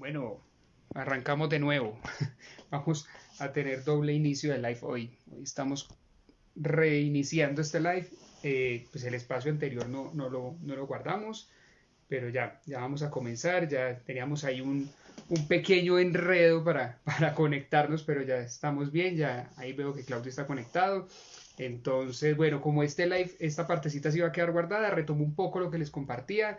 Bueno, arrancamos de nuevo. Vamos a tener doble inicio de live hoy. Hoy estamos reiniciando este live. Pues el espacio anterior no lo guardamos, pero ya vamos a comenzar. Ya teníamos ahí un pequeño enredo para conectarnos, pero ya estamos bien. Ya ahí veo que Claudio está conectado. Entonces, bueno, como este live, esta partecita se iba a quedar guardada, retomo un poco lo que les compartía.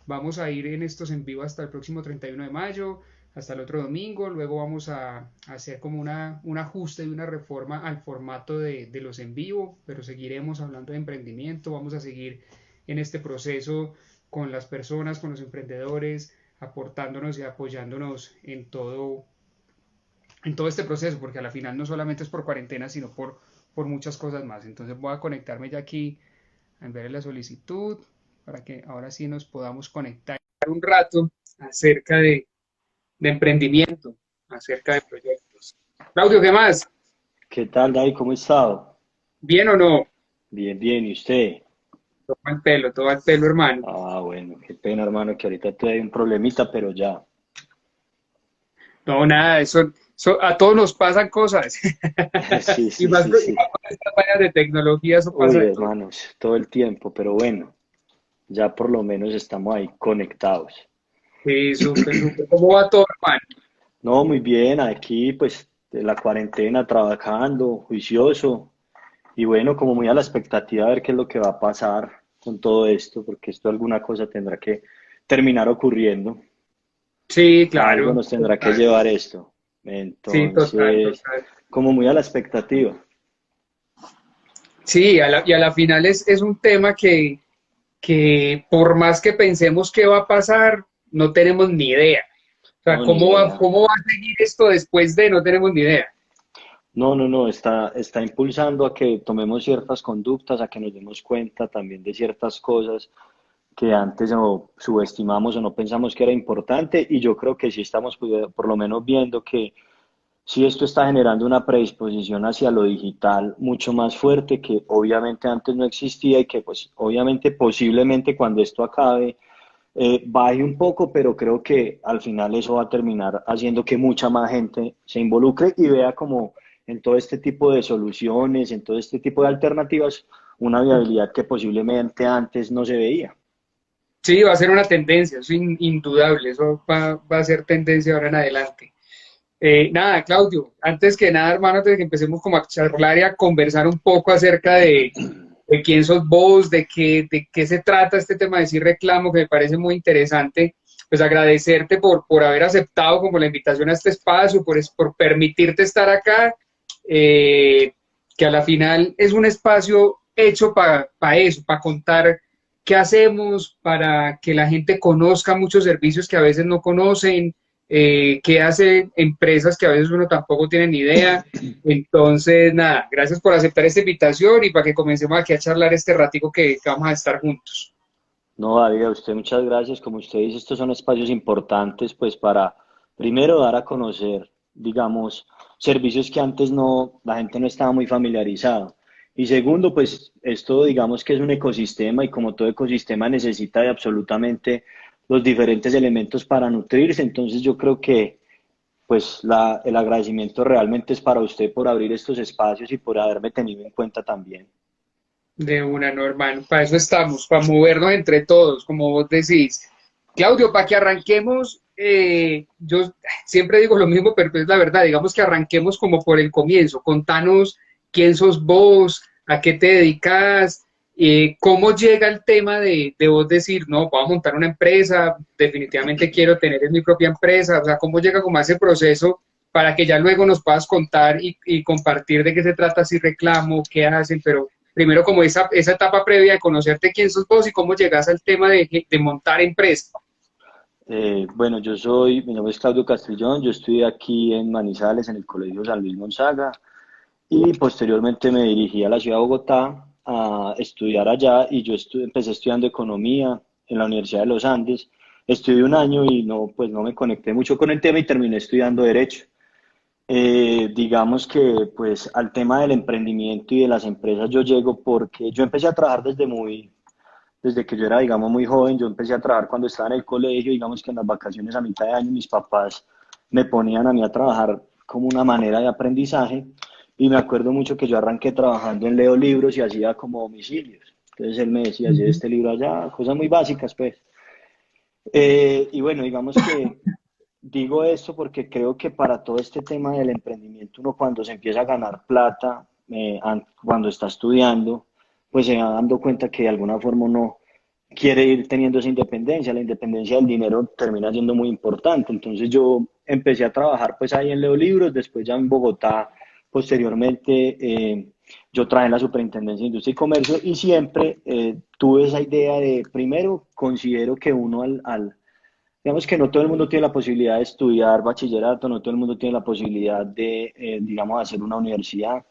Vamos a ir en estos en vivo hasta el próximo 31 de mayo, hasta el otro domingo. Luego vamos a hacer como un ajuste y una reforma al formato de los en vivo, pero seguiremos hablando de emprendimiento. Vamos a seguir en este proceso con las personas, con los emprendedores, aportándonos y apoyándonos en todo este proceso, porque a la final no solamente es por cuarentena, sino por muchas cosas más. Entonces voy a conectarme ya aquí a enviar la solicitud para que ahora sí nos podamos conectar un rato acerca de emprendimiento, acerca de proyectos. Claudio, ¿qué más? ¿Qué tal, David? ¿Cómo ha estado? ¿Bien o no? Bien, bien. ¿Y usted? Todo el pelo, hermano. Ah, bueno, qué pena, hermano, que ahorita tuve un problemita, pero ya. No, nada, eso a todos nos pasan cosas. Sí, Y sí, más sí, con sí. estas vainas de tecnología, eso pasa Uy, de todo. hermanos, todo el tiempo, pero bueno, ya por lo menos estamos ahí conectados. Sí, súper, súper. ¿Cómo va todo, hermano? No, muy bien, aquí pues de la cuarentena, trabajando, juicioso, y bueno, como muy a la expectativa de ver qué es lo que va a pasar con todo esto, porque esto alguna cosa tendrá que terminar ocurriendo. Sí, Algo claro, nos tendrá que total. llevar esto. Sí, total, Entonces, total. como muy a la expectativa. Sí, y a la final es un tema que por más que pensemos qué va a pasar, no tenemos ni idea. O sea, No, ni idea. cómo va a seguir esto después de? No tenemos ni idea. No, no, no, está impulsando a que tomemos ciertas conductas, a que nos demos cuenta también de ciertas cosas que antes o subestimamos o no pensamos que era importante. Y yo creo que sí estamos por lo menos viendo que sí esto está generando una predisposición hacia lo digital mucho más fuerte que obviamente antes no existía y que pues obviamente posiblemente cuando esto acabe baje un poco, pero creo que al final eso va a terminar haciendo que mucha más gente se involucre y vea como en todo este tipo de soluciones, en todo este tipo de alternativas, una viabilidad que posiblemente antes no se veía. Sí, va a ser una tendencia, eso es indudable, eso va a ser tendencia ahora en adelante. Nada, Claudio, antes que nada, hermano, antes de que empecemos como a charlar y a conversar un poco acerca de quién sos vos, de qué se trata este tema de sí reclamo, que me parece muy interesante, pues agradecerte por haber aceptado como la invitación a este espacio, por permitirte estar acá, que a la final es un espacio hecho para eso, para contar qué hacemos, para que la gente conozca muchos servicios que a veces no conocen, qué hacen empresas que a veces uno tampoco tiene ni idea. Entonces, nada, gracias por aceptar esta invitación y para que comencemos aquí a charlar este ratico que vamos a estar juntos. No, David, a usted muchas gracias. Como usted dice, estos son espacios importantes, pues para primero dar a conocer, digamos, servicios que antes no, la gente no estaba muy familiarizada. Y segundo, pues esto digamos que es un ecosistema y como todo ecosistema necesita de absolutamente los diferentes elementos para nutrirse. Entonces yo creo que pues el agradecimiento realmente es para usted por abrir estos espacios y por haberme tenido en cuenta también. De una, no, hermano. Para eso estamos, para movernos entre todos, como vos decís. Claudio, para que arranquemos, yo siempre digo lo mismo, pero es la verdad, digamos que arranquemos como por el comienzo. Contanos quién sos vos, a qué te dedicas, cómo llega el tema de vos decir, no, voy a montar una empresa, definitivamente quiero tener mi propia empresa, o sea, cómo llega como a ese proceso para que ya luego nos puedas contar y compartir de qué se trata, si reclamo, qué hacen, pero primero como esa etapa previa de conocerte quién sos vos y cómo llegas al tema de montar empresa. Bueno, mi nombre es Claudio Castrillón, yo estudié aquí en Manizales, en el Colegio San Luis Gonzaga, y posteriormente me dirigí a la ciudad de Bogotá a estudiar allá, y empecé estudiando economía en la Universidad de los Andes. Estudié un año y no, pues no me conecté mucho con el tema y terminé estudiando Derecho. Digamos que pues al tema del emprendimiento y de las empresas yo llego porque yo empecé a trabajar desde que yo era, digamos, muy joven. Yo empecé a trabajar cuando estaba en el colegio, digamos que en las vacaciones a mitad de año mis papás me ponían a mí a trabajar como una manera de aprendizaje y me acuerdo mucho que yo arranqué trabajando en Leo Libros y hacía como domicilios. Entonces él me decía, lleve Ujú. este libro allá, cosas muy básicas pues. Y bueno, digamos que digo esto porque creo que para todo este tema del emprendimiento, uno cuando se empieza a ganar plata, cuando está estudiando, pues se va dando cuenta que de alguna forma uno quiere ir teniendo esa independencia. La independencia del dinero termina siendo muy importante. Entonces yo empecé a trabajar pues ahí en Leo Libros, después ya en Bogotá, posteriormente yo trabajé en la Superintendencia de Industria y Comercio y siempre tuve esa idea de, primero, considero que uno digamos que no todo el mundo tiene la posibilidad de estudiar bachillerato, no todo el mundo tiene la posibilidad de, digamos, hacer una universidad.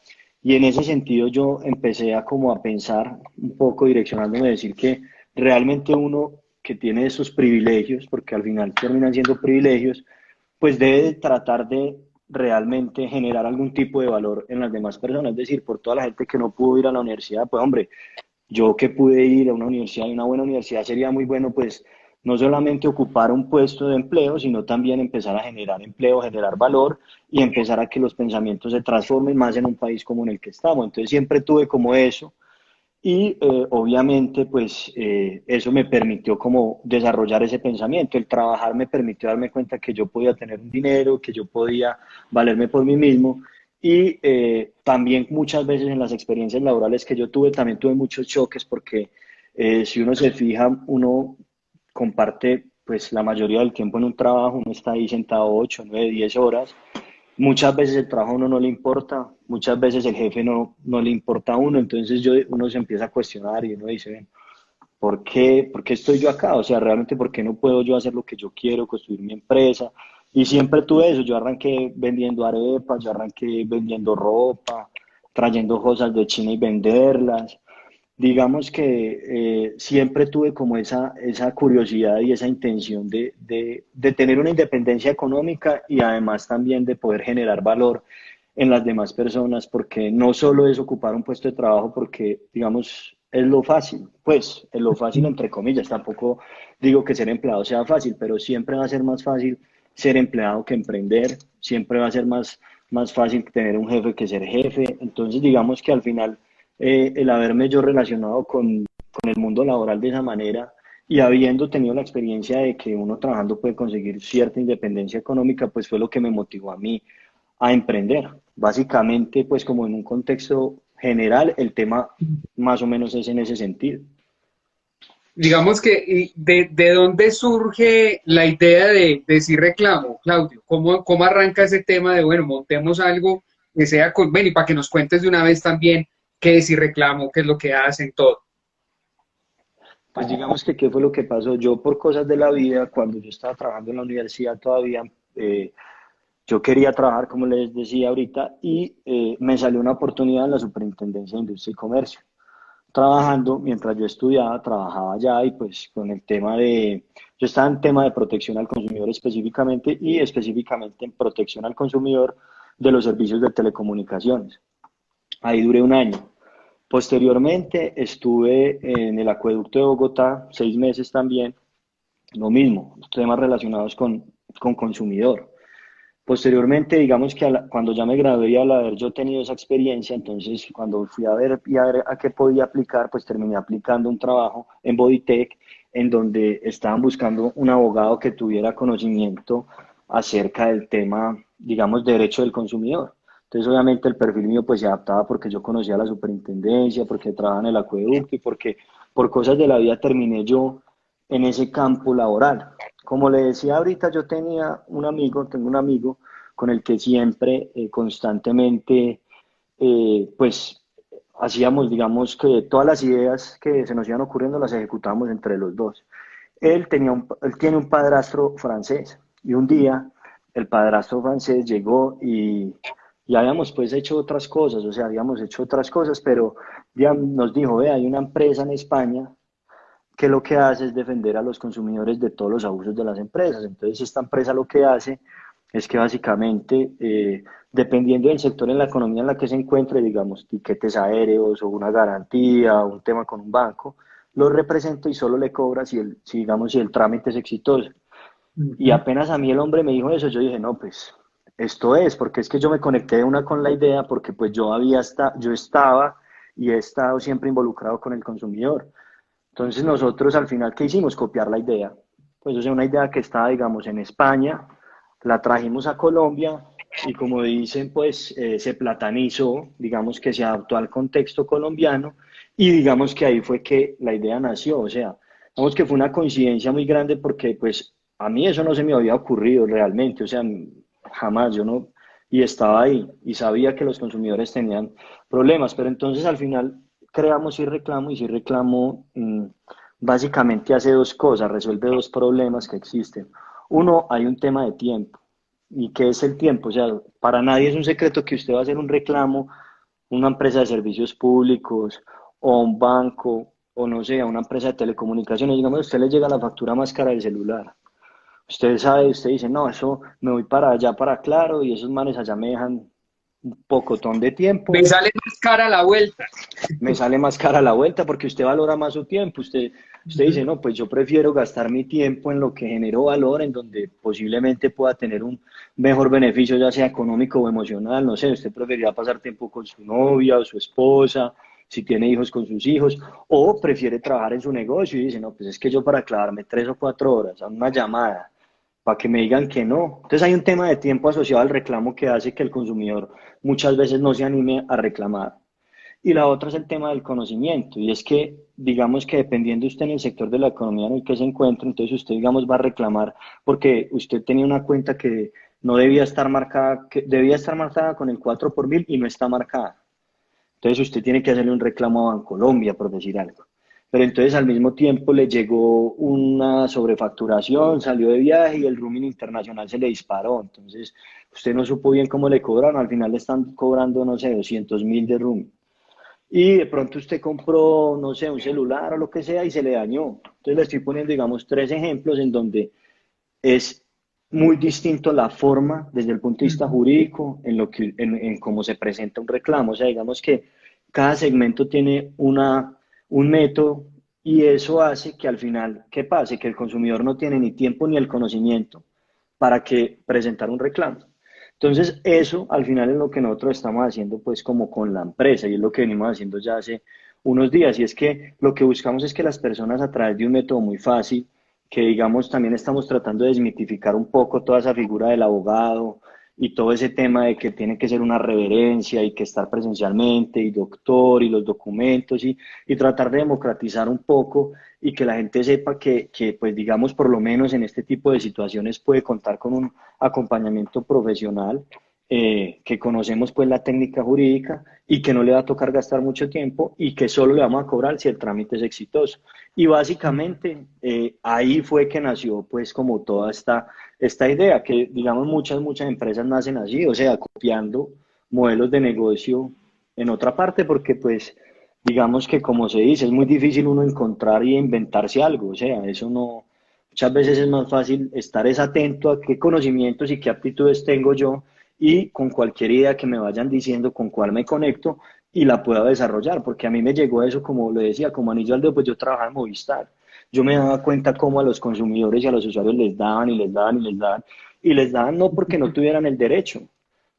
Y en ese sentido yo empecé a como a pensar un poco direccionándome a decir que realmente uno que tiene esos privilegios, porque al final terminan siendo privilegios, pues debe de tratar de realmente generar algún tipo de valor en las demás personas. Es decir, por toda la gente que no pudo ir a la universidad, pues hombre, yo que pude ir a una universidad y una buena universidad sería muy bueno, pues no solamente ocupar un puesto de empleo, sino también empezar a generar empleo, generar valor y empezar a que los pensamientos se transformen más en un país como en el que estamos. Entonces siempre tuve como eso y obviamente pues eso me permitió como desarrollar ese pensamiento. El trabajar me permitió darme cuenta que yo podía tener un dinero, que yo podía valerme por mí mismo y también muchas veces en las experiencias laborales que yo tuve, también tuve muchos choques porque si uno se fija, uno comparte pues la mayoría del tiempo en un trabajo, uno está ahí sentado 8 9 10 horas. Muchas veces el trabajo a uno no le importa, muchas veces el jefe no le importa a uno, entonces uno se empieza a cuestionar y uno dice, "Ven, por qué estoy yo acá? O sea, realmente, ¿por qué no puedo yo hacer lo que yo quiero, construir mi empresa?" Y siempre tuve eso, yo arranqué vendiendo arepas, yo arranqué vendiendo ropa, trayendo cosas de China y venderlas. Digamos que siempre tuve como esa curiosidad y esa intención de tener una independencia económica y además también de poder generar valor en las demás personas, porque no solo es ocupar un puesto de trabajo, porque digamos es lo fácil, pues es lo fácil entre comillas, tampoco digo que ser empleado sea fácil, pero siempre va a ser más fácil ser empleado que emprender, siempre va a ser más fácil tener un jefe que ser jefe, entonces digamos que al final el haberme yo relacionado con el mundo laboral de esa manera y habiendo tenido la experiencia de que uno trabajando puede conseguir cierta independencia económica, pues fue lo que me motivó a mí a emprender. Básicamente, pues como en un contexto general, el tema más o menos es en ese sentido. Digamos que, ¿y de dónde surge la idea de decir reclamo, Claudio? ¿Cómo arranca ese tema de, bueno, montemos algo que sea con, ven, y para que nos cuentes de una vez también qué decir reclamo, qué es lo que hacen, todo? Pues digamos que qué fue lo que pasó. Yo por cosas de la vida, cuando yo estaba trabajando en la universidad todavía, eh, yo quería trabajar, como les decía ahorita, y me salió una oportunidad en la Superintendencia de Industria y Comercio. Trabajando, mientras yo estudiaba, trabajaba allá y pues con el tema yo estaba en tema de protección al consumidor específicamente y específicamente en protección al consumidor de los servicios de telecomunicaciones. Ahí duré un año. Posteriormente estuve en el acueducto de Bogotá, 6 meses también, lo mismo, temas relacionados con consumidor. Posteriormente, digamos que cuando ya me gradué y al haber yo tenido esa experiencia, entonces cuando fui a ver y a ver a qué podía aplicar, pues terminé aplicando un trabajo en Bodytech, en donde estaban buscando un abogado que tuviera conocimiento acerca del tema, digamos, de derecho del consumidor. Entonces, obviamente, el perfil mío pues se adaptaba porque yo conocía la superintendencia, porque trabajaba en el acueducto y porque por cosas de la vida terminé yo en ese campo laboral. Como le decía ahorita, yo tengo un amigo con el que siempre, constantemente, pues hacíamos, digamos que todas las ideas que se nos iban ocurriendo las ejecutábamos entre los dos. Él tiene un padrastro francés y un día el padrastro francés llegó y habíamos pues hecho otras cosas, o sea, habíamos hecho otras cosas, pero ya nos dijo, ve, hay una empresa en España que lo que hace es defender a los consumidores de todos los abusos de las empresas. Entonces, esta empresa lo que hace es que básicamente, dependiendo del sector en la economía en la que se encuentre, digamos, tiquetes aéreos o una garantía o un tema con un banco, lo represento y solo le cobra si, digamos, si el trámite es exitoso. Y Ujú. apenas a mí el hombre me dijo eso, yo dije, no, pues esto es, porque es que yo me conecté de una con la idea, porque pues yo estaba y he estado siempre involucrado con el consumidor. Entonces nosotros al final, ¿qué hicimos? Copiar la idea. Pues o sea, una idea que estaba, digamos, en España, la trajimos a Colombia y como dicen, pues se platanizó, digamos que se adaptó al contexto colombiano y digamos que ahí fue que la idea nació. O sea, digamos que fue una coincidencia muy grande porque pues a mí eso no se me había ocurrido realmente, o sea, jamás yo no, y estaba ahí y sabía que los consumidores tenían problemas, pero entonces al final creamos y si reclamo básicamente hace dos cosas, resuelve dos problemas que existen. Uno, hay un tema de tiempo. ¿Y qué es el tiempo? O sea, para nadie es un secreto que usted va a hacer un reclamo, una empresa de servicios públicos o un banco o no sé, a una empresa de telecomunicaciones. Digamos, a usted le llega la factura más cara del celular. Usted sabe, usted dice, no, eso me voy para allá, para Claro, y esos manes allá me dejan un pocotón de Me tiempo, sale más cara la vuelta. me sale más cara la vuelta porque usted valora más su tiempo. Usted Ujú. dice, no, pues yo prefiero gastar mi tiempo en lo que genero valor, en donde posiblemente pueda tener un mejor beneficio, ya sea económico o emocional. No sé, usted preferiría pasar tiempo con su novia o su esposa, si tiene hijos con sus hijos, o prefiere trabajar en su negocio y dice, no, pues es que yo para clavarme 3 o 4 horas a una llamada, para que me digan que no. Entonces hay un tema de tiempo asociado al reclamo que hace que el consumidor muchas veces no se anime a reclamar. Y la otra es el tema del conocimiento, y es que, digamos que dependiendo usted en el sector de la economía en el que se encuentra, entonces usted, digamos, va a reclamar porque usted tenía una cuenta que no debía estar marcada, que debía estar marcada con el 4 por mil y no está marcada. Entonces usted tiene que hacerle un reclamo a Bancolombia, por decir algo. Pero entonces al mismo tiempo le llegó una sobrefacturación, salió de viaje y el roaming internacional se le disparó. Entonces usted no supo bien cómo le cobraron, al final le están cobrando, no sé, 200.000 de roaming. Y de pronto usted compró, no sé, un celular o lo que sea y se le dañó. Entonces le estoy poniendo, digamos, 3 ejemplos en donde es muy distinto la forma desde el punto de vista Ujú. jurídico en cómo se presenta un reclamo. O sea, digamos que cada segmento tiene un método y eso hace que al final, ¿qué pase? Que el consumidor no tiene ni tiempo ni el conocimiento para que presentar un reclamo. Entonces, eso al final es lo que nosotros estamos haciendo pues como con la empresa y es lo que venimos haciendo ya hace unos días y es que lo que buscamos es que las personas a través de un método muy fácil, que digamos también estamos tratando de desmitificar un poco toda esa figura del abogado y todo ese tema de que tiene que ser una reverencia y que estar presencialmente y doctor y los documentos y tratar de democratizar un poco y que la gente sepa que, pues digamos, por lo menos en este tipo de situaciones puede contar con un acompañamiento profesional, que conocemos pues la técnica jurídica y que no le va a tocar gastar mucho tiempo y que solo le vamos a cobrar si el trámite es exitoso. Y básicamente ahí fue que nació pues como toda esta idea, que digamos muchas empresas nacen así, o sea, copiando modelos de negocio en otra parte, porque pues digamos que como se dice, es muy difícil uno encontrar y inventarse algo, o sea, eso no, muchas veces es más fácil estar es atento a qué conocimientos y qué aptitudes tengo yo y con cualquier idea que me vayan diciendo con cuál me conecto y la pueda desarrollar, porque a mí me llegó eso, como le decía, como anillo al dedo, pues yo trabajaba en Movistar. Yo me daba cuenta cómo a los consumidores y a los usuarios les daban y les daban y les daban, y les daban no porque no tuvieran el derecho,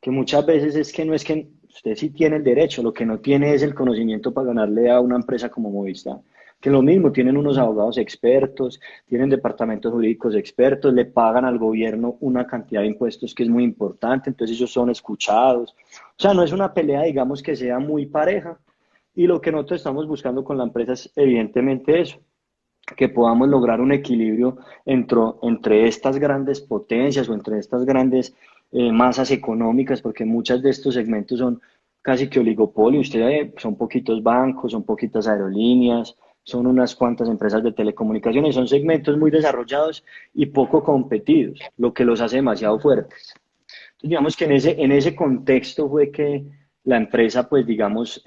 que muchas veces es que no es que usted sí tiene el derecho, lo que no tiene es el conocimiento para ganarle a una empresa como Movistar. Que lo mismo, tienen unos abogados expertos, tienen departamentos jurídicos expertos, le pagan al gobierno una cantidad de impuestos que es muy importante, entonces ellos son escuchados. O sea, no es una pelea, digamos, que sea muy pareja. Y lo que nosotros estamos buscando con la empresa es evidentemente eso, que podamos lograr un equilibrio entre estas grandes potencias o entre estas grandes masas económicas, porque muchas de estos segmentos son casi que oligopolio. Usted son poquitos bancos, son poquitas aerolíneas, son unas cuantas empresas de telecomunicaciones, son segmentos muy desarrollados y poco competidos, lo que los hace demasiado fuertes. Entonces, digamos que en ese contexto fue que la empresa, pues, digamos,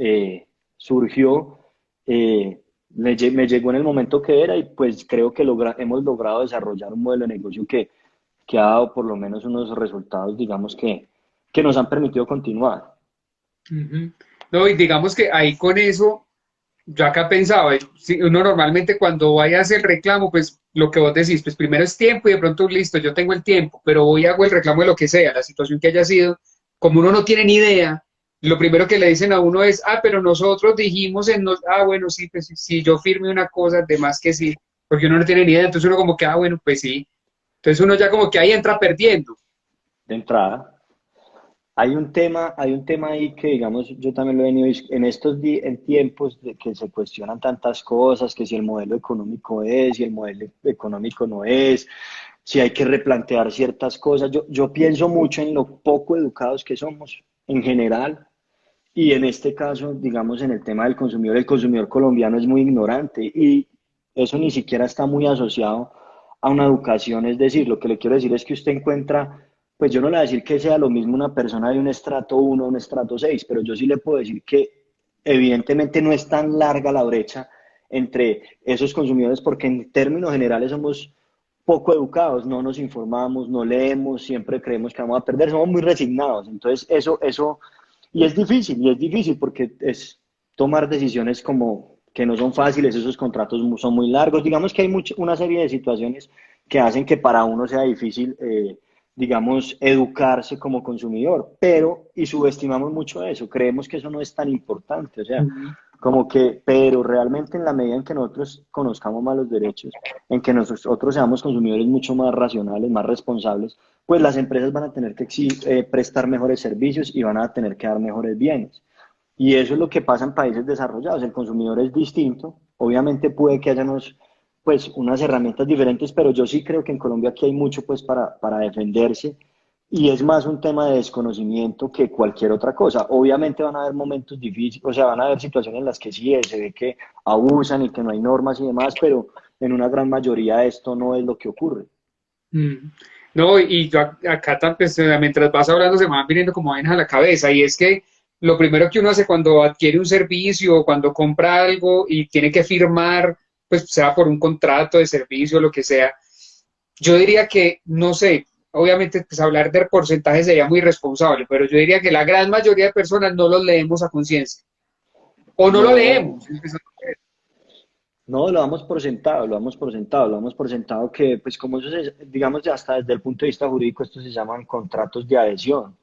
surgió, me llegó en el momento que era y pues creo que hemos logrado desarrollar un modelo de negocio que ha dado por lo menos unos resultados, digamos, que nos han permitido continuar. Ujú. No, y digamos que ahí con eso. yo acá pensaba, si uno normalmente cuando vaya a hacer el reclamo, pues lo que vos decís, pues primero es tiempo y de pronto listo, yo tengo el tiempo, pero voy y hago el reclamo de lo que sea, la situación que haya sido, como uno no tiene ni idea, lo primero que le dicen a uno es, ah, pero nosotros dijimos ah, bueno, sí, pues si yo firme una cosa, de más que sí, porque uno no tiene ni idea, entonces uno como que, ah, bueno, pues sí, entonces uno ya como que ahí entra perdiendo. de entrada. Hay un tema ahí que, digamos, yo también lo he venido en en tiempos de que se cuestionan tantas cosas, que si el modelo económico es, si el modelo económico no es, si hay que replantear ciertas cosas. Yo pienso mucho en lo poco educados que somos en general y en este caso, digamos, en el consumidor colombiano es muy ignorante y eso ni siquiera está muy asociado a una educación. Es decir, lo que le quiero decir es que usted encuentra, pues yo no le voy a decir que sea lo mismo una persona de un estrato 1 a un estrato 6, pero yo sí le puedo decir que evidentemente no es tan larga la brecha entre esos consumidores porque en términos generales somos poco educados, no nos informamos, no leemos, siempre creemos que vamos a perder, somos muy resignados. Entonces, y es difícil porque es tomar decisiones como que no son fáciles, esos contratos son muy largos. Digamos que hay una serie de situaciones que hacen que para uno sea difícil, digamos, educarse como consumidor, pero, y subestimamos mucho eso, creemos que eso no es tan importante, o sea, Ujú. como que, pero realmente en la medida en que nosotros conozcamos más los derechos, en que nosotros seamos consumidores mucho más racionales, más responsables, pues las empresas van a tener que prestar mejores servicios y van a tener que dar mejores bienes. Y eso es lo que pasa en países desarrollados. El consumidor es distinto. Obviamente puede que haya pues, unas herramientas diferentes, pero yo sí creo que en Colombia aquí hay mucho pues, para defenderse y es más un tema de desconocimiento que cualquier otra cosa. Obviamente van a haber momentos difíciles, o sea, van a haber situaciones en las que sí se ve que abusan y que no hay normas y demás, pero en una gran mayoría esto no es lo que ocurre. Mm. No, y yo acá pues, mientras vas hablando se me van viniendo como vainas a la cabeza, y es que lo primero que uno hace cuando adquiere un servicio o cuando compra algo y tiene que firmar, pues sea por un contrato de servicio o lo que sea, yo diría que, no sé, obviamente pues hablar de porcentaje sería muy irresponsable, pero yo diría que la gran mayoría de personas no los leemos a conciencia o no lo No, leemos. Empezando por eso. no, lo damos por sentado, lo damos por sentado, lo damos por sentado que, pues como eso digamos, hasta desde el punto de vista jurídico, estos se llaman contratos de adhesión.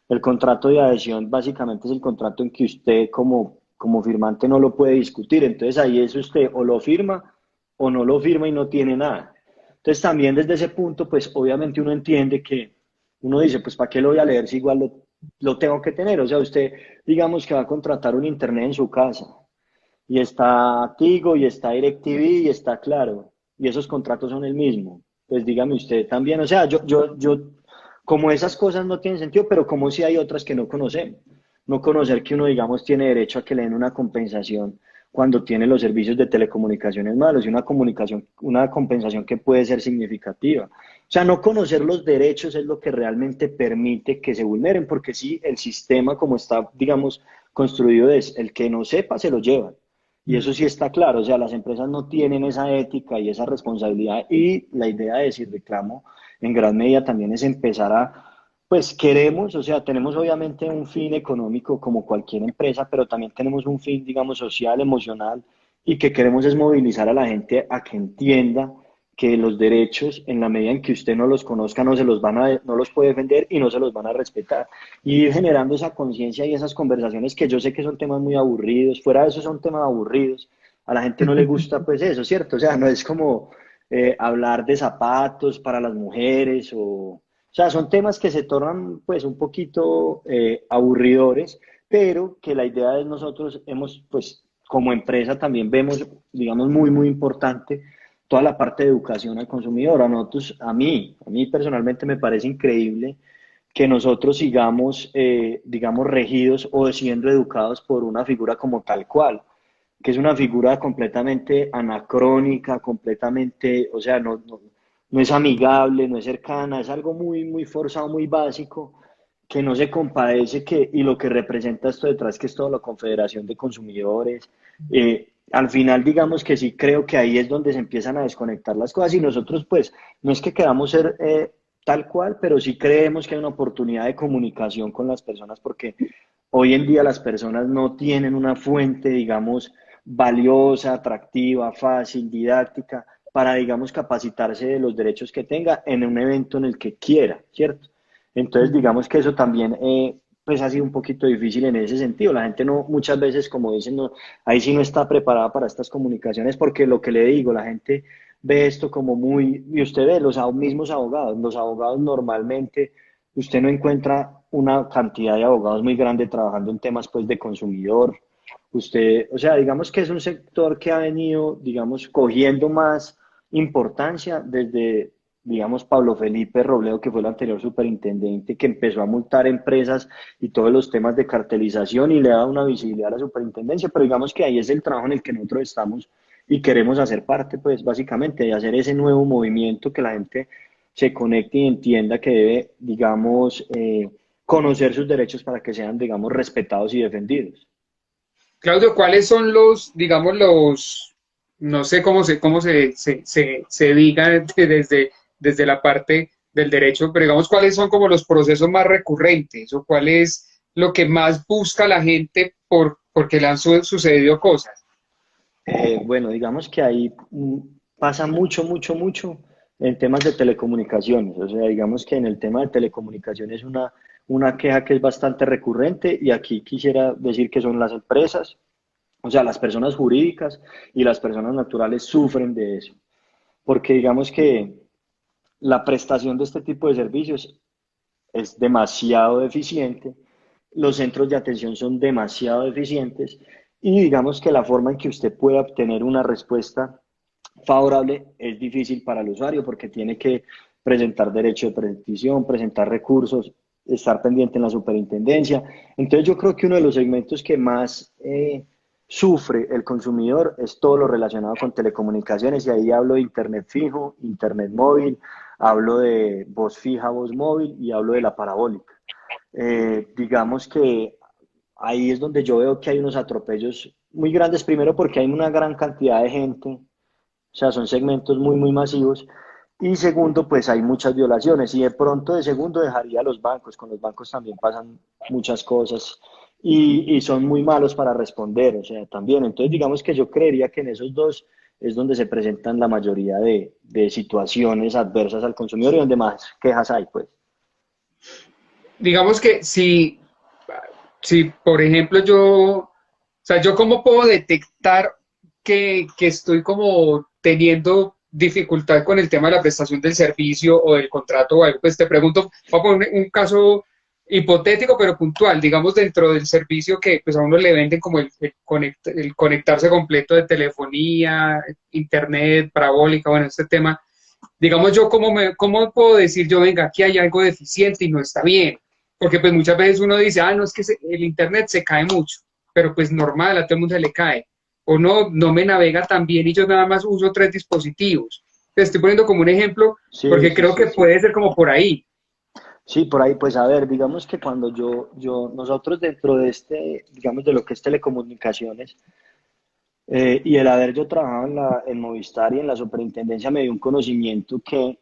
El contrato de adhesión básicamente es el contrato en que usted como firmante no lo puede discutir. Entonces ahí es usted o lo firma o no lo firma y no tiene nada. Entonces también desde ese punto, pues obviamente uno entiende que uno dice, pues ¿para qué lo voy a leer si igual lo tengo que tener? O sea, usted digamos que va a contratar un internet en su casa y está Tigo y está DirecTV y está Claro, y esos contratos son el mismo. Pues dígame usted también, o sea, como esas cosas no tienen sentido, pero como si hay otras que no conocemos. No conocer que uno, digamos, tiene derecho a que le den una compensación cuando tiene los servicios de telecomunicaciones malos y una compensación que puede ser significativa. O sea, no conocer los derechos es lo que realmente permite que se vulneren, porque sí, el sistema como está, digamos, construido es el que no sepa se lo lleva. Y eso Mm. sí está claro, o sea, las empresas no tienen esa ética y esa responsabilidad y la idea de decir reclamo en gran medida también es empezar pues queremos, o sea, tenemos obviamente un fin económico como cualquier empresa, pero también tenemos un fin, digamos, social, emocional y que queremos es movilizar a la gente a que entienda que los derechos, en la medida en que usted no los conozca, no los puede defender y no se los van a respetar y ir generando esa conciencia y esas conversaciones que yo sé que son temas muy aburridos, fuera de eso son temas aburridos, a la gente no le gusta pues eso, ¿cierto? O sea, no es como hablar de zapatos para las mujeres o sea, son temas que se tornan pues un poquito aburridores, pero que la idea de nosotros hemos pues como empresa también vemos, digamos, muy importante toda la parte de educación al consumidor. A mí personalmente me parece increíble que nosotros sigamos, digamos, regidos o siendo educados por una figura como tal cual, que es una figura completamente anacrónica, completamente, o sea, no es amigable, no es cercana, es algo muy forzado, muy básico, que no se compadece y lo que representa esto detrás, que es toda la Confederación de Consumidores. Al final, digamos que sí creo que ahí es donde se empiezan a desconectar las cosas y nosotros, pues, no es que queramos ser tal cual, pero sí creemos que hay una oportunidad de comunicación con las personas porque hoy en día las personas no tienen una fuente, digamos, valiosa, atractiva, fácil, didáctica, para, digamos, capacitarse de los derechos que tenga en un evento en el que quiera, ¿cierto? Entonces, Ujú. digamos que eso también, pues ha sido un poquito difícil en ese sentido. La gente no, muchas veces, como dicen, no, ahí sí no está preparada para estas comunicaciones, porque lo que le digo, la gente ve esto como muy, y usted ve mismos abogados, los abogados normalmente, usted no encuentra una cantidad de abogados muy grande trabajando en temas pues de consumidor. Usted, o sea, digamos que es un sector que ha venido, digamos, cogiendo más importancia desde, digamos, Pablo Felipe Robledo, que fue el anterior superintendente, que empezó a multar empresas y todos los temas de cartelización y le da una visibilidad a la superintendencia, pero digamos que ahí es el trabajo en el que nosotros estamos y queremos hacer parte, pues básicamente, de hacer ese nuevo movimiento que la gente se conecte y entienda que debe, digamos, conocer sus derechos para que sean, digamos, respetados y defendidos. Claudio, ¿cuáles son los, digamos, los, no sé cómo se diga desde la parte del derecho, pero digamos, cuáles son como los procesos más recurrentes o cuál es lo que más busca la gente porque le han sucedido cosas? Bueno, digamos que ahí pasa mucho, mucho, mucho en temas de telecomunicaciones. O sea, digamos que en el tema de telecomunicaciones una queja que es bastante recurrente y aquí quisiera decir que son las empresas, o sea, las personas jurídicas y las personas naturales sufren de eso. Porque digamos que la prestación de este tipo de servicios es demasiado deficiente, los centros de atención son demasiado deficientes y digamos que la forma en que usted puede obtener una respuesta favorable es difícil para el usuario porque tiene que presentar derecho de petición, presentar recursos, estar pendiente en la superintendencia. Entonces yo creo que uno de los segmentos que más sufre el consumidor es todo lo relacionado con telecomunicaciones y ahí hablo de internet fijo, internet móvil, hablo de voz fija, voz móvil y hablo de la parabólica. Digamos que ahí es donde yo veo que hay unos atropellos muy grandes, primero porque hay una gran cantidad de gente, o sea, son segmentos muy, muy masivos, y segundo, pues hay muchas violaciones, y de pronto de segundo dejaría a los bancos, con los bancos también pasan muchas cosas, y son muy malos para responder, o sea, también, entonces digamos que yo creería que en esos dos es donde se presentan la mayoría de situaciones adversas al consumidor y donde más quejas hay, pues. Digamos que si por ejemplo o sea, yo cómo puedo detectar que estoy como teniendo dificultad con el tema de la prestación del servicio o del contrato o algo, pues te pregunto, voy a poner un caso hipotético pero puntual, digamos dentro del servicio que pues a uno le venden como el conectarse completo de telefonía, internet, parabólica, bueno, este tema, digamos yo cómo puedo decir yo, venga, aquí hay algo deficiente y no está bien, porque pues muchas veces uno dice, no, es que el internet se cae mucho, pero pues normal, a todo el mundo se le cae, o no me navega tan bien y yo nada más uso 3 dispositivos. Te estoy poniendo como un ejemplo Sí, porque sí, creo sí, que sí. puede ser como por ahí. Sí, por ahí, pues a ver, digamos que cuando nosotros dentro de este, digamos, de lo que es telecomunicaciones, y el haber yo trabajado en Movistar y en la superintendencia me dio un conocimiento que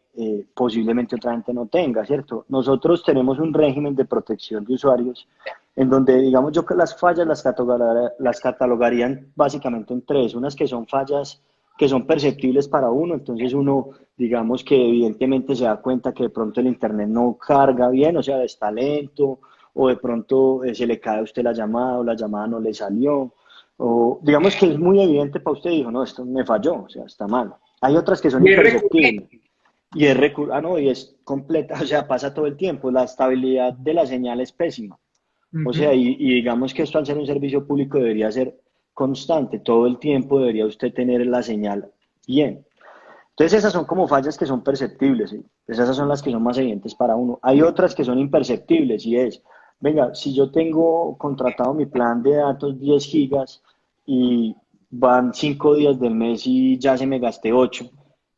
posiblemente otra gente no tenga, ¿cierto? Nosotros tenemos un régimen de protección de usuarios en donde, digamos yo que las fallas las catalogarían básicamente en tres, unas que son fallas que son perceptibles para uno, entonces uno, digamos que evidentemente se da cuenta que de pronto el internet no carga bien, o sea, está lento, o de pronto se le cae a usted la llamada o la llamada no le salió, o digamos que es muy evidente para usted, dijo, no, esto me falló, o sea, está mal. Hay otras que son Y es recurrente. imperceptibles no, y es completa, o sea, pasa todo el tiempo, la estabilidad de la señal es pésima. O sea, Ujú. y digamos que esto al ser un servicio público debería ser constante, todo el tiempo debería usted tener la señal bien. Entonces esas son como fallas que son perceptibles, ¿sí? Esas son las que son más evidentes para uno. Hay otras que son imperceptibles y es, venga, si yo tengo contratado mi plan de datos 10 gigas y van 5 días del mes y ya se me gasté 8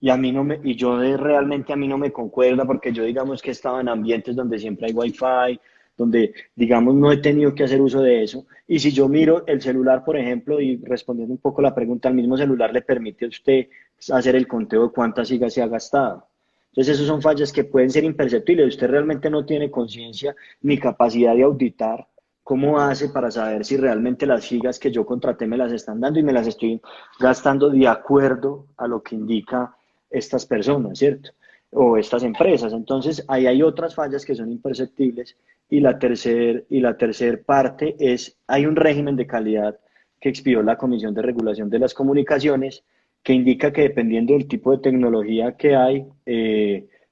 y a mí no me, y yo realmente a mí no me concuerda porque yo digamos que estaba en ambientes donde siempre hay wifi, donde digamos no he tenido que hacer uso de eso. Y si yo miro el celular, por ejemplo, y respondiendo un poco la pregunta, el mismo celular le permite a usted hacer el conteo de cuántas gigas se ha gastado. Entonces, esas son fallas que pueden ser imperceptibles. Usted realmente no tiene conciencia ni capacidad de auditar ¿Cómo hace para saber si realmente las gigas que yo contraté me las están dando y me las estoy gastando de acuerdo a lo que indica estas personas, ¿cierto? O estas empresas. Entonces, ahí hay otras fallas que son imperceptibles y la tercer parte es, hay un régimen de calidad que expidió la Comisión de Regulación de las Comunicaciones que indica que dependiendo del tipo de tecnología que hay,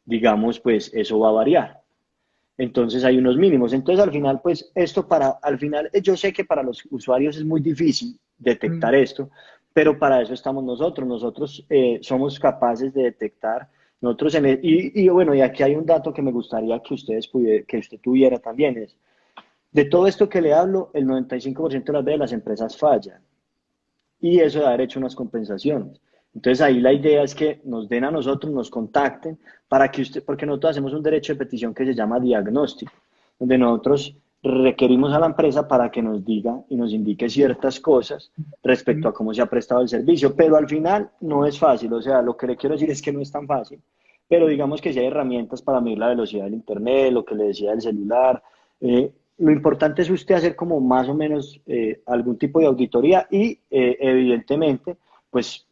digamos, pues eso va a variar. Entonces hay unos mínimos. Entonces al final, pues esto al final, yo sé que para los usuarios es muy difícil detectar Mm. esto, pero para eso estamos nosotros. Nosotros somos capaces de detectar, nosotros y bueno, y aquí hay un dato que me gustaría que que usted tuviera también, es, de todo esto que le hablo, el 95% de las veces las empresas fallan y eso de haber hecho unas compensaciones. Entonces ahí la idea es que nos den a nosotros, nos contacten para que usted, porque nosotros hacemos un derecho de petición que se llama diagnóstico, donde nosotros requerimos a la empresa para que nos diga y nos indique ciertas cosas respecto Mm. a cómo se ha prestado el servicio, pero al final no es fácil, o sea, lo que le quiero decir es que no es tan fácil, pero digamos que si hay herramientas para medir la velocidad del internet, lo que le decía del celular, lo importante es usted hacer como más o menos algún tipo de auditoría y evidentemente, pues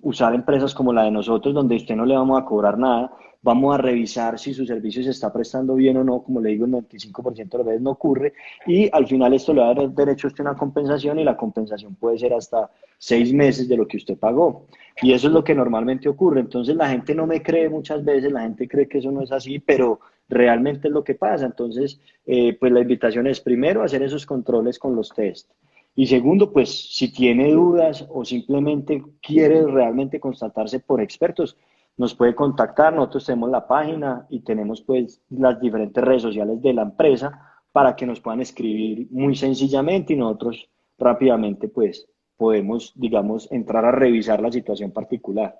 usar empresas como la de nosotros, donde usted no le vamos a cobrar nada, vamos a revisar si su servicio se está prestando bien o no, como le digo, el 95% de las veces no ocurre, y al final esto le va a dar derecho a usted a una compensación y la compensación puede ser hasta 6 meses de lo que usted pagó. Y eso es lo que normalmente ocurre. Entonces la gente no me cree muchas veces, la gente cree que eso no es así, pero realmente es lo que pasa. Entonces, pues la invitación es primero hacer esos controles con los test. Y segundo, pues si tiene dudas o simplemente quiere realmente constatarse por expertos, nos puede contactar. Nosotros tenemos la página y tenemos pues las diferentes redes sociales de la empresa para que nos puedan escribir muy sencillamente y nosotros rápidamente pues podemos, digamos, entrar a revisar la situación particular.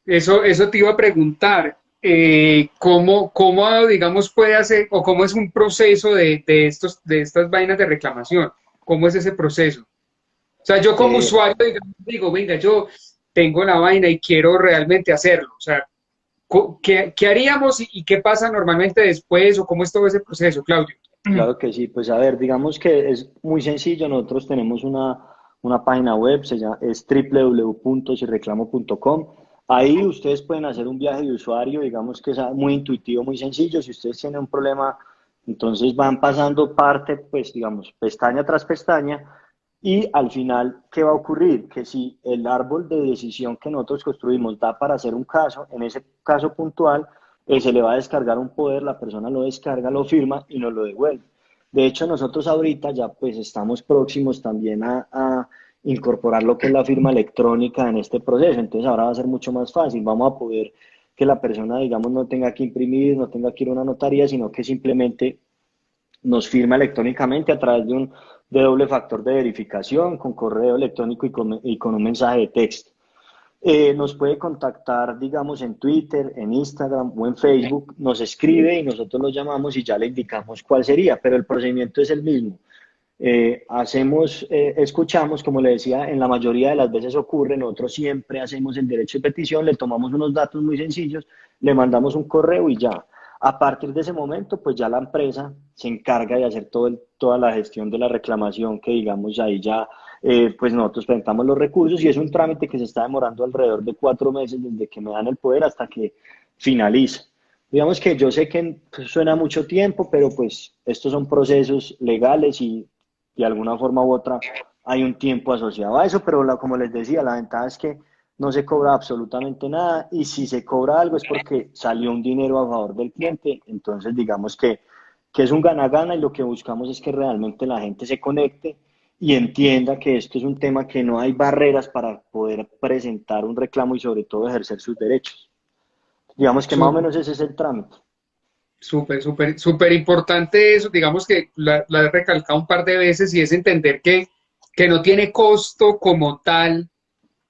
Eso te iba a preguntar, digamos, puede hacer, o cómo es un proceso de estas vainas de reclamación? ¿Cómo es ese proceso? O sea, yo como Eh, usuario, digamos, digo, venga, yo tengo la vaina y quiero realmente hacerlo. O sea, ¿qué haríamos y qué pasa normalmente después o cómo es todo ese proceso, Claudio? Claro que sí, pues a ver, digamos que es muy sencillo, nosotros tenemos una página web, es www.sirreclamo.com. Ahí ustedes pueden hacer un viaje de usuario, digamos que es muy intuitivo, muy sencillo. Si ustedes tienen un problema, entonces van pasando parte, pues digamos, pestaña tras pestaña, y al final, ¿qué va a ocurrir? Que si el árbol de decisión que nosotros construimos da para hacer un caso, en ese caso puntual, se le va a descargar un poder, la persona lo descarga, lo firma y nos lo devuelve. De hecho, nosotros ahorita ya pues estamos próximos también a incorporar lo que es la firma electrónica en este proceso, entonces ahora va a ser mucho más fácil, vamos a poder que la persona, digamos, no tenga que imprimir, no tenga que ir a una notaría, sino que simplemente nos firma electrónicamente a través de doble factor de verificación, con correo electrónico y con un mensaje de texto. Nos puede contactar, digamos, en Twitter, en Instagram o en Facebook, nos escribe y nosotros lo llamamos y ya le indicamos cuál sería, pero el procedimiento es el mismo. Escuchamos, como le decía, en la mayoría de las veces ocurre, nosotros siempre hacemos el derecho de petición, le tomamos unos datos muy sencillos, le mandamos un correo y ya. A partir de ese momento, pues ya la empresa se encarga de hacer toda la gestión de la reclamación, que digamos ahí ya, pues nosotros presentamos los recursos y es un trámite que se está demorando alrededor de 4 meses desde que me dan el poder hasta que finaliza. Digamos que yo sé que pues, suena mucho tiempo, pero pues estos son procesos legales y de alguna forma u otra hay un tiempo asociado a eso, pero como les decía, la ventaja es que no se cobra absolutamente nada y si se cobra algo es porque salió un dinero a favor del cliente, entonces digamos que es un gana-gana y lo que buscamos es que realmente la gente se conecte y entienda que esto es un tema que no hay barreras para poder presentar un reclamo y sobre todo ejercer sus derechos. Digamos que más o Súper, menos ese es el trámite. súper importante eso. Digamos que la he recalcado un par de veces y es entender que no tiene costo como tal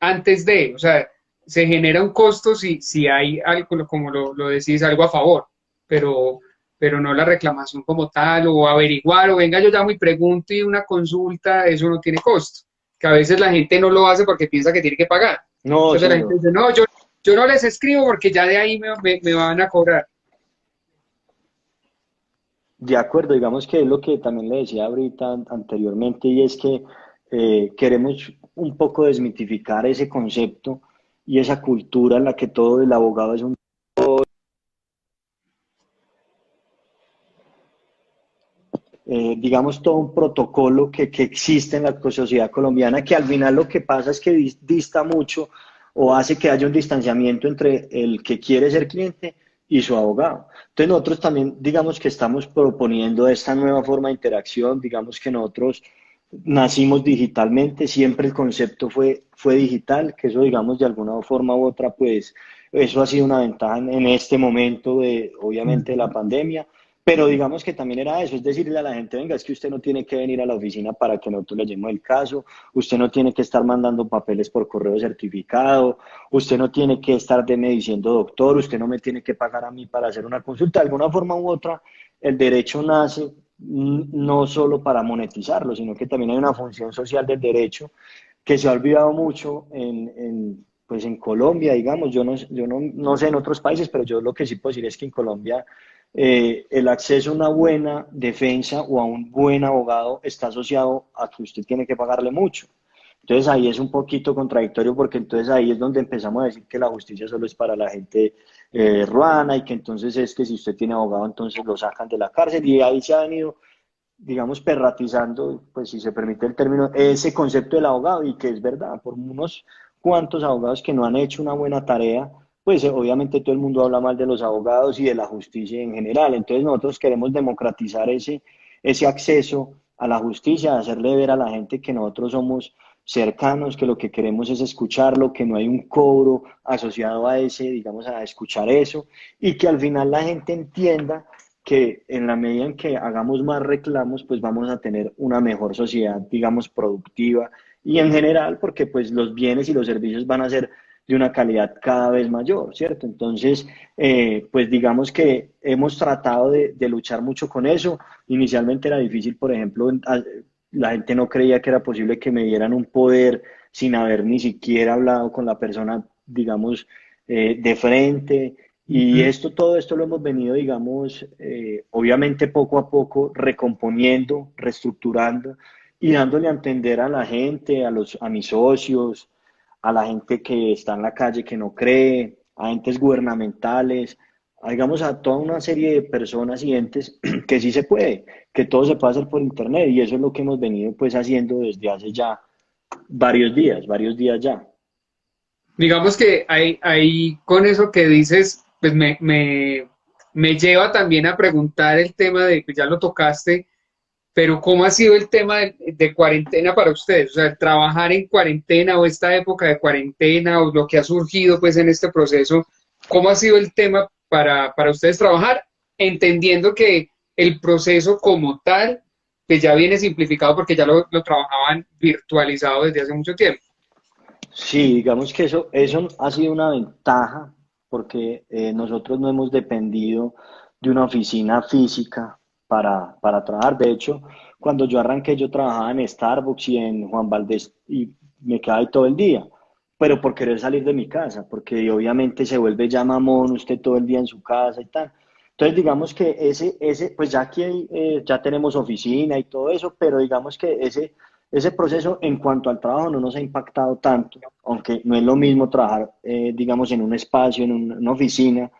antes de, o sea, se genera un costo si hay algo, como lo decís, algo a favor, pero, pero no la reclamación como tal, o averiguar, o venga, yo llamo y pregunto y una consulta, eso no tiene costo. Que a veces la gente no lo hace porque piensa que tiene que pagar. No, Entonces sí, la gente no. dice, no, yo no les escribo porque ya de ahí me van a cobrar. De acuerdo, digamos que es lo que también le decía ahorita anteriormente, y es que queremos un poco desmitificar ese concepto y esa cultura en la que todo el abogado es un, digamos, todo un protocolo que existe en la sociedad colombiana, que al final lo que pasa es que dista mucho o hace que haya un distanciamiento entre el que quiere ser cliente y su abogado. Entonces nosotros también, digamos que estamos proponiendo esta nueva forma de interacción, digamos que nosotros nacimos digitalmente, siempre el concepto fue digital, que eso digamos de alguna forma u otra, pues eso ha sido una ventaja en este momento de, obviamente, de la Ujú. pandemia, pero digamos que también era eso, es decirle a la gente, venga, es que usted no tiene que venir a la oficina para que nosotros le llevemos el caso, usted no tiene que estar mandando papeles por correo certificado, usted no tiene que estar de me diciendo doctor, usted no me tiene que pagar a mí para hacer una consulta, de alguna forma u otra, el derecho nace no solo para monetizarlo, sino que también hay una función social del derecho que se ha olvidado mucho pues en Colombia, digamos, yo no sé en otros países, pero yo lo que sí puedo decir es que en Colombia el acceso a una buena defensa o a un buen abogado está asociado a que usted tiene que pagarle mucho. Entonces ahí es un poquito contradictorio porque entonces ahí es donde empezamos a decir que la justicia solo es para la gente ruana y que entonces es que si usted tiene abogado entonces lo sacan de la cárcel y ahí se ha venido, digamos, perratizando, pues si se permite el término, ese concepto del abogado y que es verdad, por unos cuantos abogados que no han hecho una buena tarea, pues obviamente todo el mundo habla mal de los abogados y de la justicia en general. Entonces nosotros queremos democratizar ese acceso a la justicia, hacerle ver a la gente que nosotros somos cercanos, que lo que queremos es escucharlo, que no hay un cobro asociado a ese, digamos, a escuchar eso, y que al final la gente entienda que en la medida en que hagamos más reclamos, pues vamos a tener una mejor sociedad, digamos, productiva y en general, porque pues los bienes y los servicios van a ser de una calidad cada vez mayor, ¿cierto? Entonces, pues digamos que hemos tratado de luchar mucho con eso. Inicialmente era difícil, por ejemplo, la gente no creía que era posible que me dieran un poder sin haber ni siquiera hablado con la persona, digamos, de frente. Y Ujú. todo esto lo hemos venido, digamos, obviamente poco a poco recomponiendo, reestructurando y dándole a entender a la gente, a mis socios, a la gente que está en la calle que no cree, a entes gubernamentales, digamos a toda una serie de personas y entes que sí se puede, que todo se puede hacer por internet y eso es lo que hemos venido pues haciendo desde hace ya varios días ya. Digamos que ahí con eso que dices, pues me lleva también a preguntar el tema de, pues ya lo tocaste, pero ¿cómo ha sido el tema de cuarentena para ustedes? O sea, el trabajar en cuarentena o esta época de cuarentena o lo que ha surgido pues en este proceso, ¿cómo ha sido el tema para ustedes trabajar? Entendiendo que el proceso como tal, pues ya viene simplificado porque ya lo trabajaban virtualizado desde hace mucho tiempo. Sí, digamos que eso ha sido una ventaja porque nosotros no hemos dependido de una oficina física para trabajar. De hecho, cuando yo arranqué, yo trabajaba en Starbucks y en Juan Valdez y me quedaba ahí todo el día, pero por querer salir de mi casa, porque obviamente se vuelve ya mamón usted todo el día en su casa y tal. Entonces, digamos que pues ya aquí ya tenemos oficina y todo eso, pero digamos que ese proceso en cuanto al trabajo no nos ha impactado tanto, aunque no es lo mismo trabajar, digamos, en un espacio, en una oficina,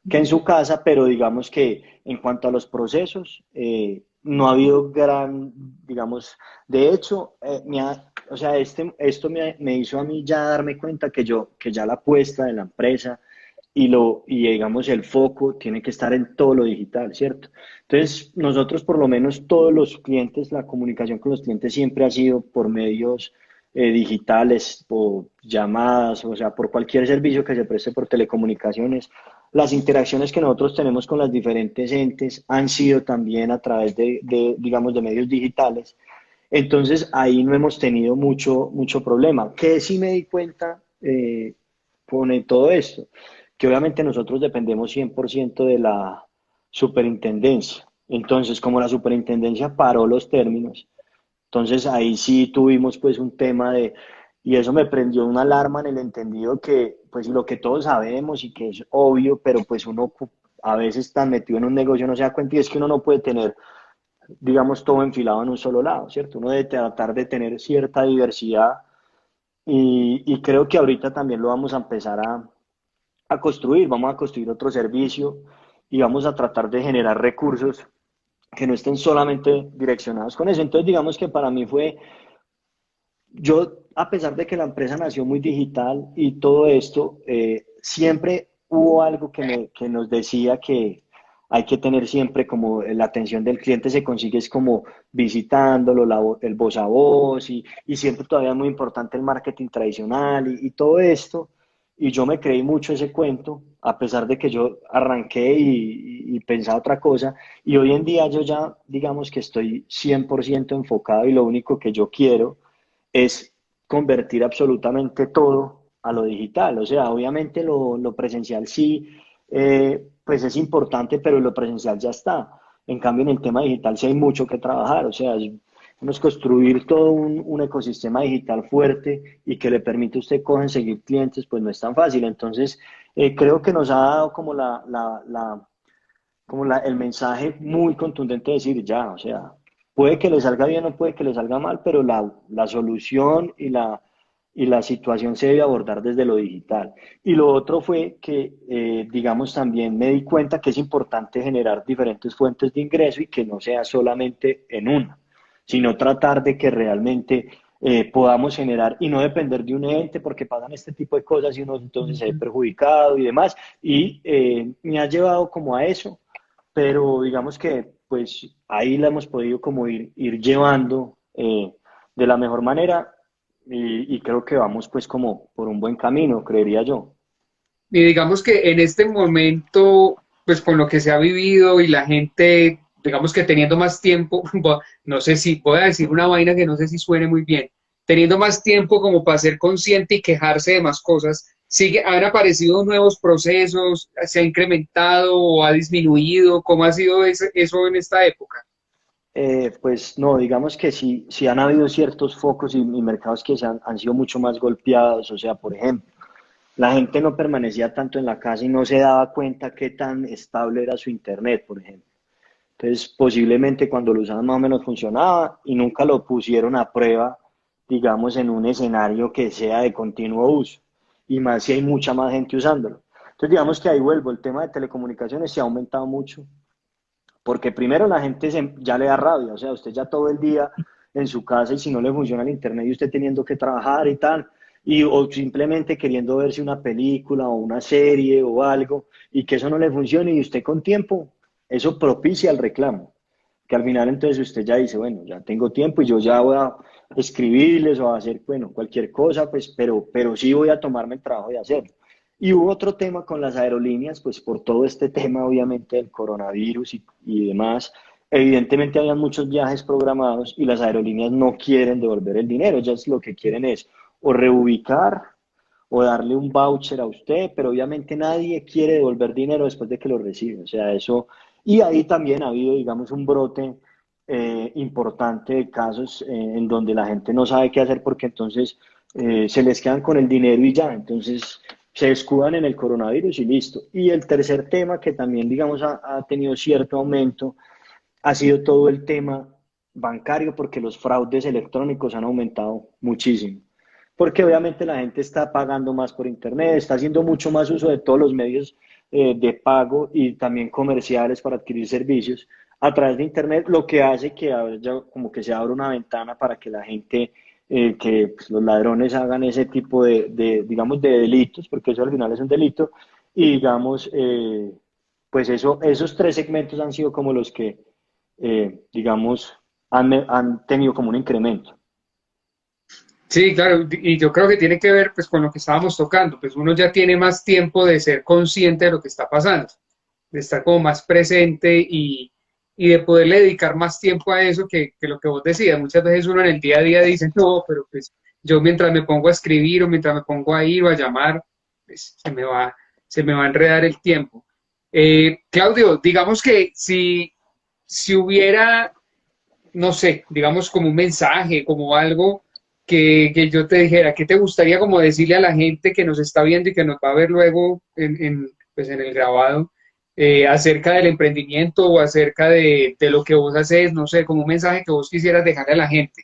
que en su casa, pero digamos que en cuanto a los procesos, no ha habido gran, digamos, de hecho, o sea, esto me hizo a mí ya darme cuenta que ya la apuesta de la empresa y digamos el foco tiene que estar en todo lo digital, ¿cierto? Entonces, nosotros por lo menos todos los clientes, la comunicación con los clientes siempre ha sido por medios digitales, por llamadas, o sea, por cualquier servicio que se preste por telecomunicaciones. Las interacciones que nosotros tenemos con las diferentes entes han sido también a través digamos, de medios digitales. Entonces, ahí no hemos tenido mucho problema. Que sí me di cuenta con todo esto, que obviamente nosotros dependemos 100% de la superintendencia. Entonces, como la superintendencia paró los términos, entonces ahí sí tuvimos pues un tema y eso me prendió una alarma en el entendido que pues lo que todos sabemos y que es obvio, pero pues uno a veces tan metido en un negocio no se da cuenta y es que uno no puede tener, digamos, todo enfilado en un solo lado, ¿cierto? Uno debe tratar de tener cierta diversidad y creo que ahorita también lo vamos a empezar a construir, vamos a construir otro servicio y vamos a tratar de generar recursos que no estén solamente direccionados con eso. Entonces, digamos que para mí fue, yo, a pesar de que la empresa nació muy digital y todo esto, siempre hubo algo que nos decía que hay que tener siempre como la atención del cliente se consigue es como visitándolo, el voz a voz y siempre todavía es muy importante el marketing tradicional y todo esto. Y yo me creí mucho ese cuento, a pesar de que yo arranqué y pensaba otra cosa. Y hoy en día yo ya, digamos que estoy 100% enfocado y lo único que yo quiero es convertir absolutamente todo a lo digital. O sea, obviamente lo presencial sí, pues es importante, pero lo presencial ya está. En cambio, en el tema digital sí hay mucho que trabajar. O sea, es construir todo un ecosistema digital fuerte y que le permite a usted conseguir clientes, pues no es tan fácil. Entonces, creo que nos ha dado como el mensaje muy contundente de decir, ya, o sea, puede que le salga bien o puede que le salga mal, pero la solución y la situación se debe abordar desde lo digital. Y lo otro fue que, digamos, también me di cuenta que es importante generar diferentes fuentes de ingreso y que no sea solamente en una, sino tratar de que realmente podamos generar y no depender de un ente porque pasan este tipo de cosas y uno entonces se ve Ujú. perjudicado y demás. Y me ha llevado como a eso, pero digamos que pues ahí la hemos podido como ir llevando de la mejor manera y creo que vamos pues como por un buen camino, creería yo. Y digamos que en este momento, pues con lo que se ha vivido y la gente, digamos que teniendo más tiempo, no sé si voy a decir una vaina que no sé si suene muy bien, teniendo más tiempo como para ser consciente y quejarse de más cosas, sigue, han aparecido nuevos procesos, se ha incrementado o ha disminuido, ¿cómo ha sido eso en esta época? Pues no, digamos que sí han habido ciertos focos y mercados que han sido mucho más golpeados, o sea, por ejemplo, la gente no permanecía tanto en la casa y no se daba cuenta qué tan estable era su internet, por ejemplo. Entonces, posiblemente cuando lo usaban más o menos funcionaba y nunca lo pusieron a prueba, digamos, en un escenario que sea de continuo uso. Y más si hay mucha más gente usándolo. Entonces, digamos que ahí vuelvo, el tema de telecomunicaciones se ha aumentado mucho, porque primero la gente ya le da rabia, o sea, usted ya todo el día en su casa y si no le funciona el internet y usted teniendo que trabajar y tal, o simplemente queriendo verse una película o una serie o algo y que eso no le funcione y usted con tiempo, eso propicia el reclamo, que al final entonces usted ya dice, bueno, ya tengo tiempo y yo ya voy a escribirles o a hacer, bueno, cualquier cosa, pues, pero sí voy a tomarme el trabajo de hacerlo. Y hubo otro tema con las aerolíneas, pues por todo este tema obviamente del coronavirus y demás, evidentemente habían muchos viajes programados y las aerolíneas no quieren devolver el dinero, ellas lo que quieren es o reubicar o darle un voucher a usted, pero obviamente nadie quiere devolver dinero después de que lo recibe, o sea, eso, y ahí también ha habido, digamos, un brote importante de casos en donde la gente no sabe qué hacer porque entonces se les quedan con el dinero y ya, entonces se escudan en el coronavirus y listo. Y el tercer tema que también, digamos, ha tenido cierto aumento ha sido todo el tema bancario porque los fraudes electrónicos han aumentado muchísimo. Porque obviamente la gente está pagando más por internet, está haciendo mucho más uso de todos los medios de pago y también comerciales para adquirir servicios a través de internet, lo que hace que haya, como que se abra una ventana para que la gente, que pues, los ladrones hagan ese tipo digamos, de delitos, porque eso al final es un delito, y digamos, pues esos tres segmentos han sido como los que digamos, han tenido como un incremento. Sí, claro, y yo creo que tiene que ver pues con lo que estábamos tocando, pues uno ya tiene más tiempo de ser consciente de lo que está pasando, de estar como más presente y de poderle dedicar más tiempo a eso que lo que vos decías. Muchas veces uno en el día a día dice, no, pero pues yo mientras me pongo a escribir o mientras me pongo a ir o a llamar, pues se me va a enredar el tiempo. Claudio, digamos que si hubiera no sé, digamos como un mensaje, como algo que yo te dijera, ¿qué te gustaría como decirle a la gente que nos está viendo y que nos va a ver luego pues en el grabado? acerca del emprendimiento o acerca de lo que vos haces, no sé, como un mensaje que vos quisieras dejarle a la gente.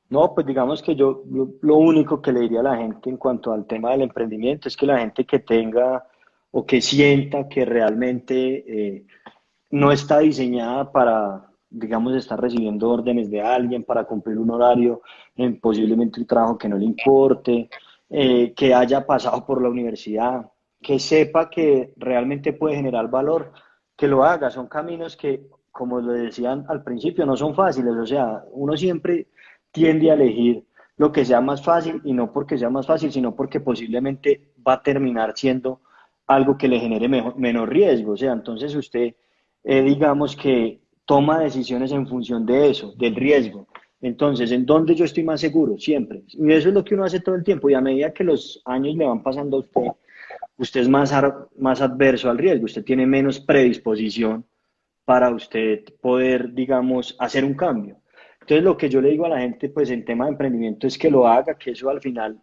No, pues digamos que yo lo único que le diría a la gente en cuanto al tema del emprendimiento es que la gente que tenga o que sienta que realmente no está diseñada para, digamos, estar recibiendo órdenes de alguien, para cumplir un horario, en posiblemente un trabajo que no le importe, que haya pasado por la universidad, que sepa que realmente puede generar valor, que lo haga. Son caminos que, como lo decían al principio, no son fáciles. O sea, uno siempre tiende a elegir lo que sea más fácil y no porque sea más fácil, sino porque posiblemente va a terminar siendo algo que le genere menos riesgo. O sea, entonces usted digamos que toma decisiones en función de eso, del riesgo. Entonces, ¿en dónde yo estoy más seguro? Siempre. Y eso es lo que uno hace todo el tiempo. Y a medida que los años le van pasando a usted, usted es más adverso al riesgo, usted tiene menos predisposición para usted poder, digamos, hacer un cambio. Entonces, lo que yo le digo a la gente, pues en tema de emprendimiento es que lo haga, que eso al final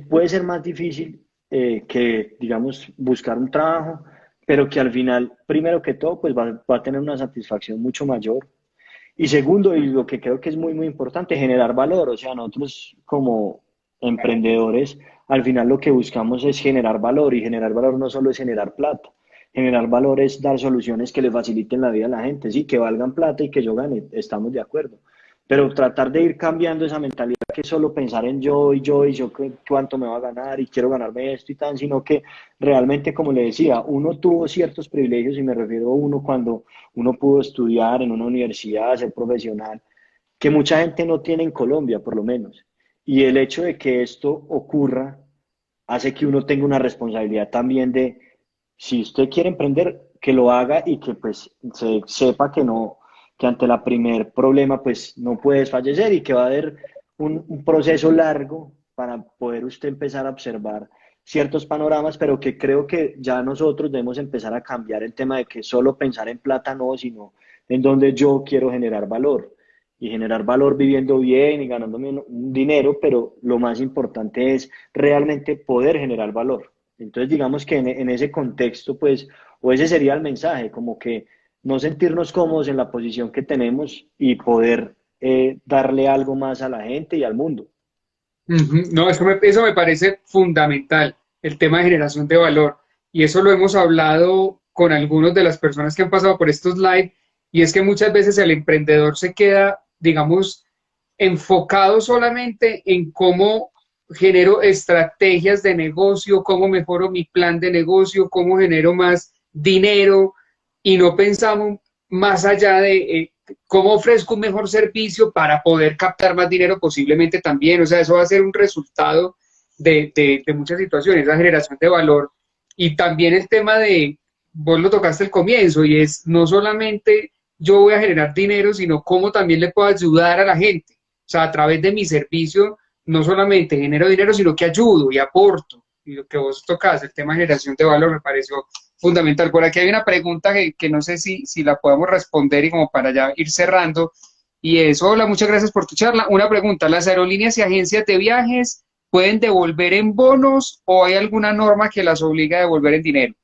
puede ser más difícil que, digamos, buscar un trabajo, pero que al final, primero que todo, pues va a tener una satisfacción mucho mayor. Y segundo, y lo que creo que es muy, muy importante, generar valor. O sea, nosotros como emprendedores, al final lo que buscamos es generar valor y generar valor no solo es generar plata. Generar valor es dar soluciones que le faciliten la vida a la gente, sí, que valgan plata y que yo gane, estamos de acuerdo. Pero tratar de ir cambiando esa mentalidad que solo pensar en y yo cuánto me va a ganar y quiero ganarme esto y tan, sino que realmente, como le decía, uno tuvo ciertos privilegios y me refiero a uno cuando uno pudo estudiar en una universidad, ser profesional, que mucha gente no tiene en Colombia, por lo menos. Y el hecho de que esto ocurra hace que uno tenga una responsabilidad también de, si usted quiere emprender, que lo haga y que pues se sepa que no, que ante la primer problema pues no puede desfallecer y que va a haber un proceso largo para poder usted empezar a observar ciertos panoramas, pero que creo que ya nosotros debemos empezar a cambiar el tema de que solo pensar en plata no, sino en donde yo quiero generar valor y generar valor viviendo bien y ganándome un dinero, pero lo más importante es realmente poder generar valor. Entonces, digamos que en ese contexto, pues, o ese sería el mensaje, como que no sentirnos cómodos en la posición que tenemos y poder darle algo más a la gente y al mundo. Ujú. No, eso me parece fundamental, el tema de generación de valor. Y eso lo hemos hablado con algunas de las personas que han pasado por estos live, y es que muchas veces el emprendedor se queda, digamos, enfocado solamente en cómo genero estrategias de negocio, cómo mejoro mi plan de negocio, cómo genero más dinero, y no pensamos más allá de cómo ofrezco un mejor servicio para poder captar más dinero posiblemente también. O sea, eso va a ser un resultado de muchas situaciones, la generación de valor. Y también el tema de, vos lo tocaste al comienzo, y es no solamente yo voy a generar dinero, sino cómo también le puedo ayudar a la gente. O sea, a través de mi servicio, no solamente genero dinero, sino que ayudo y aporto. Y lo que vos tocas, el tema de generación de valor, me pareció fundamental. Por aquí hay una pregunta que no sé si la podemos responder y como para ya ir cerrando. Y es, hola, muchas gracias por tu charla. Una pregunta, ¿las aerolíneas y agencias de viajes pueden devolver en bonos o hay alguna norma que las obliga a devolver en dinero?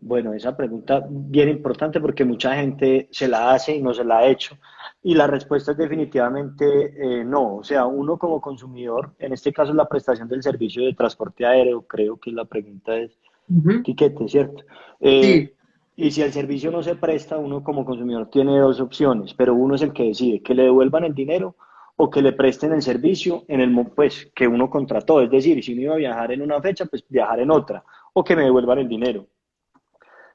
Bueno, esa pregunta bien importante porque mucha gente se la hace y no se la ha hecho. Y la respuesta es definitivamente no. O sea, uno como consumidor, en este caso la prestación del servicio de transporte aéreo, creo que la pregunta es Ujú. tiquete, ¿cierto? Sí. Y si el servicio no se presta, uno como consumidor tiene dos opciones, pero uno es el que decide que le devuelvan el dinero o que le presten el servicio en pues, que uno contrató. Es decir, si uno iba a viajar en una fecha, pues viajar en otra, o que me devuelvan el dinero.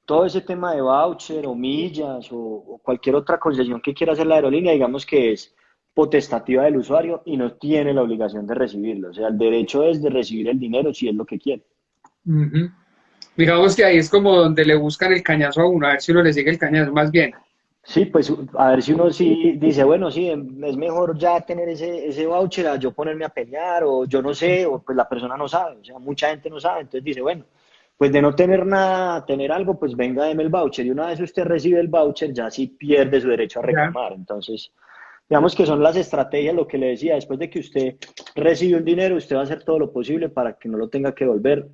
Todo ese tema de voucher o millas o cualquier otra concesión que quiera hacer la aerolínea, digamos que es potestativa del usuario y no tiene la obligación de recibirlo. O sea, el derecho es de recibir el dinero si es lo que quiere. Ujú. Digamos que ahí es como donde le buscan el cañazo a uno, a ver si uno le sigue el cañazo más bien. Sí, pues a ver si uno sí dice, bueno, sí, es mejor ya tener ese voucher a yo ponerme a pelear o yo no sé, o pues la persona no sabe, o sea, mucha gente no sabe, entonces dice, bueno, pues de no tener nada, a tener algo, pues venga, deme el voucher y una vez usted recibe el voucher ya sí pierde su derecho a Ya. reclamar, entonces digamos que son las estrategias, lo que le decía, después de que usted recibe un dinero, usted va a hacer todo lo posible para que no lo tenga que volver,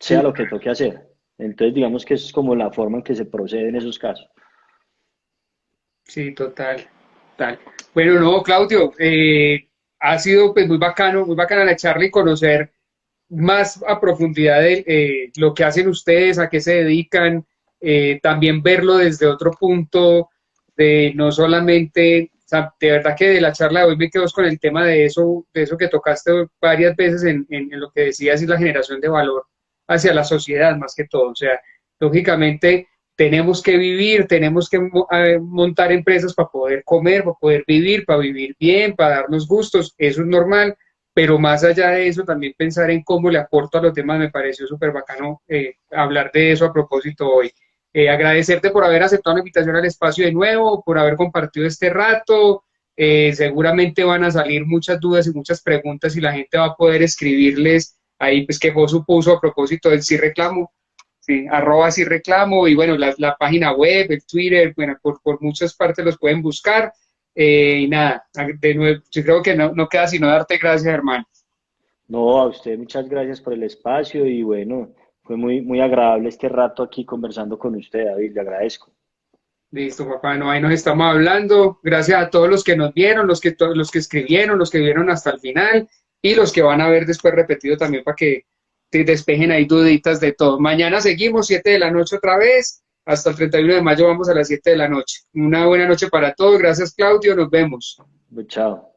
sea Sí. lo que toque hacer. Entonces, digamos que es como la forma en que se procede en esos casos. Sí, total, total. Bueno, no, Claudio, ha sido pues muy bacana la charla y conocer más a profundidad de lo que hacen ustedes, a qué se dedican, también verlo desde otro punto, de no solamente, o sea, de verdad que de la charla de hoy me quedo con el tema de eso que tocaste varias veces en lo que decías y la generación de valor hacia la sociedad más que todo. O sea, lógicamente tenemos que vivir, tenemos que montar empresas para poder comer, para poder vivir, para vivir bien, para darnos gustos, eso es normal, pero más allá de eso, también pensar en cómo le aporto a los demás, me pareció súper bacano hablar de eso a propósito hoy. Agradecerte por haber aceptado la invitación al espacio de nuevo, por haber compartido este rato. Seguramente van a salir muchas dudas y muchas preguntas y la gente va a poder escribirles ahí, pues que Josu puso a propósito del sí reclamo, sí, arroba sí reclamo, y bueno, la página web, el Twitter, bueno, por muchas partes los pueden buscar. Y nada, de nuevo, yo creo que no queda sino darte gracias, hermano. No, a usted muchas gracias por el espacio y bueno, fue muy agradable este rato aquí conversando con usted, David, le agradezco. Listo, papá, no, ahí nos estamos hablando. Gracias a todos los que nos vieron, los que escribieron, los que vieron hasta el final y los que van a ver después repetido también para que te despejen ahí duditas de todo. Mañana seguimos, 7 de la noche otra vez. Hasta el 31 de mayo vamos a las 7 de la noche. Una buena noche para todos. Gracias, Claudio. Nos vemos. Chao.